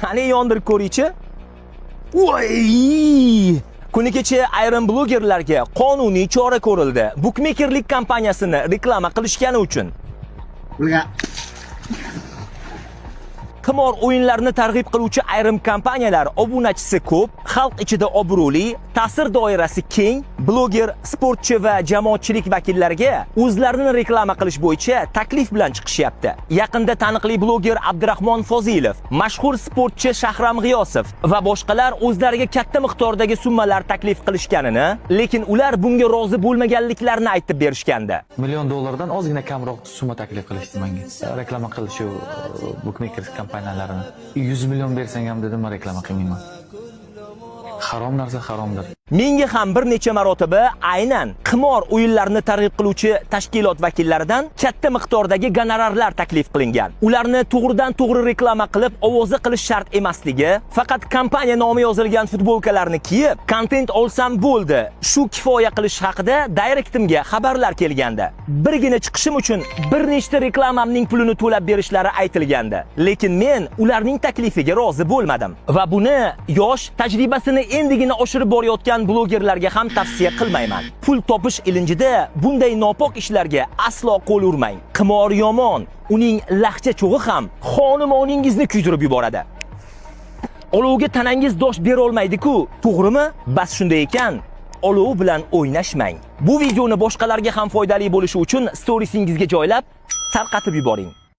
Qani yondirib ko'ringchi. Voy! Kuni kecha ayrim blogerlarga qonuniy chora ko'rildi. Bukmekerlik kompaniyasini reklama qilishgani uchun. Qimor o'yinlarini targ'ib qiluvchi ayrim kompaniyalar obunachisi ko'p, xalq ichida obro'li, ta'sir doirasi keng, bloger, sportchi va jamoatchilik vakillariga o'zlarini reklama qilish bo'yicha taklif bilan chiqishyapti. Yaqinda taniqli bloger Abdurahmon Fozilov, mashhur sportchi Shahram G'iyosov va boshqalar o'zlariga katta miqdordagi summalar taklif qilishganini, lekin ular bunga rozi bo'lmaganliklarini aytib berishgandi. $1 million ozgina kamroq summa taklif qilishdi menga. Reklama qilish shu bookmaker kompaniyalarini. 100 million bersang ham dedim, reklama qilmayman. Harom narsa haromdir. Menga ham bir necha marotaba aynan qimor o'yinlarini targ'ib qiluvchi tashkilot vakillaridan katta miqdordagi gonorarlar taklif qilingan. Ularni to'g'ridan-to'g'ri reklama qilib ovoza qilish shart emasligi, faqat kompaniya nomi yozilgan futbolkalarni kiyib, kontent olsam bo'ldi. Shu kifoya qilish haqida direktimga xabarlar kelgandi. Birgina chiqishim uchun bir nechta reklamamning pulini to'lab berishlari aytilgandi. Lekin men ularning taklifiga rozi bo'lmadim va buni yosh, tajribasini endigina oshirib borayotgan blogerlarga ham tavsiya qilmayman. Pul topish ilinjida bunday nopok ishlarga aslo qo'l urmang. Qimor yomon, uning lahja cho'g'i ham xonimoningizni kuydirib yuboradi. Olovga tanangiz dosh bera olmaydi-ku, to'g'rimi? Bas shunday ekan, olov bilan o'ynashmang. Bu videoni boshqalarga ham foydali bo'lishi uchun storiesingizga joylab, tarqatib yuboring.